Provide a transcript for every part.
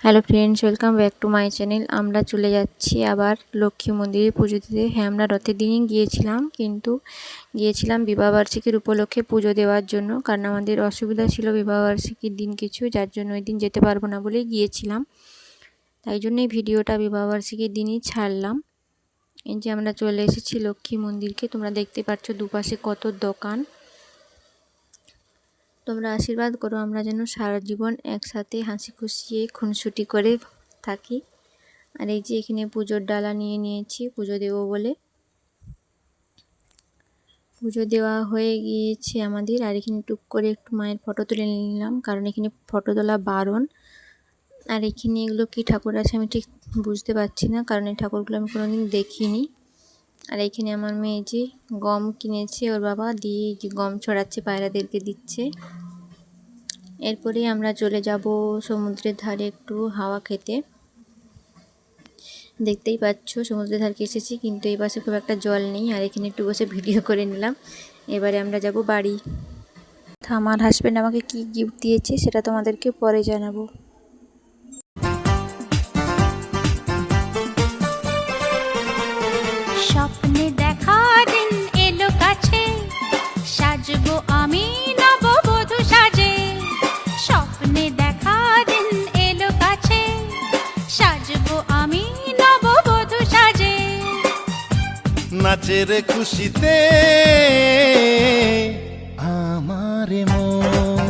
Hello friends, welcome back to my channel. আমরা চলে যাচ্ছি আবার লক্ষ্মী মন্দিরে পুজো দিতে। হ্যাঁ, আমরা রথের দিনই গিয়েছিলাম, কিন্তু গিয়েছিলাম বিবাহবার্ষিকীর উপলক্ষে পুজো দেওয়ার জন্য, কারণ আমাদের অসুবিধা ছিল বিবাহবার্ষিকীর দিন কিছু, যার জন্য ওই দিন যেতে পারবো না বলেই গিয়েছিলাম। তাই জন্যই ভিডিওটা বিবাহবার্ষিকীর দিনই ছাড়লাম। এই যে আমরা চলে এসেছি লক্ষ্মী মন্দিরকে, তোমরা দেখতে পাচ্ছ দুপাশে কত দোকান। তোমরা আশীর্বাদ করো আমরা যেন সারা জীবন একসাথে হাসি খুশি খুনসুটি করে থাকি। আর এই যে এখানে পুজোর ডালা নিয়ে নিয়েছি পুজো দেবো বলে। পুজো দেওয়া হয়ে গিয়েছে আমাদের। আর এখানে টুক করে একটু মায়ের ফটো তুলে নিলাম, কারণ এখানে ফটো তোলা বারণ। আর এখানে এগুলো কি ঠাকুর আছে আমি ঠিক বুঝতে পারছি না, কারণ এই ঠাকুরগুলো আমি কোনোদিন দেখিনি। আর এখানে আমার মেয়ে যে গম কিনেছে ওর বাবা, দিয়ে যে গম ছড়াচ্ছে, পায়রাদেরকে দিচ্ছে। এরপরে আমরা চলে যাব সমুদ্রের ধারে একটু হাওয়া খেতে। দেখতেই পাচ্ছ সমুদ্রের ধারে এসেছি, কিন্তু এই পাশে খুব একটা জল নেই। আর এখানে একটু বসে ভিডিও করে নিলাম। এবারে আমরা যাব বাড়ি। আমার হাজব্যান্ড আমাকে কি গিফট দিয়েছে সেটা তোমাদেরকে পরে জানাবো। স্বপ্নে দেখা দিন এলো কাছে, সাজবো আমি নববধূ সাজে। স্বপ্নে দেখা দিন এলো কাছে, সাজবো আমি নববধূ সাজে। নাচের খুশিতে আমার মন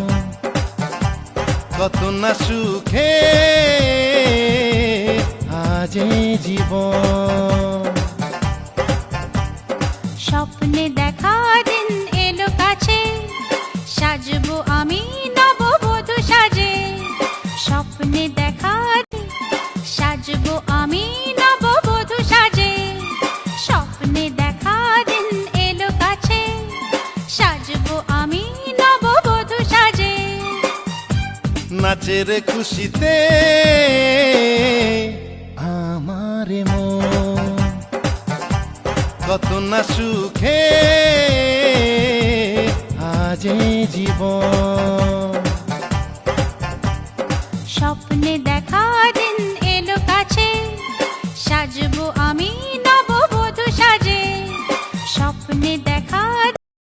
কত না সুখে আজ জীবন। স্বপ্নে দেখা দিন এলো কাছে, সাজবো আমি নববধূ সাজে। স্বপ্নে দেখা দিন সাজবো আমি নববধূ সাজে। স্বপ্নে দেখা দিন এলো কাছে, সাজবো আমি নববধূ সাজে। নাচের খুশিতে আমার মন কত না সুখে আজ জীবন। স্বপ্নে দেখা দিন এলো কাছে, সাজবো আমি নববধূ সাজে। স্বপ্নে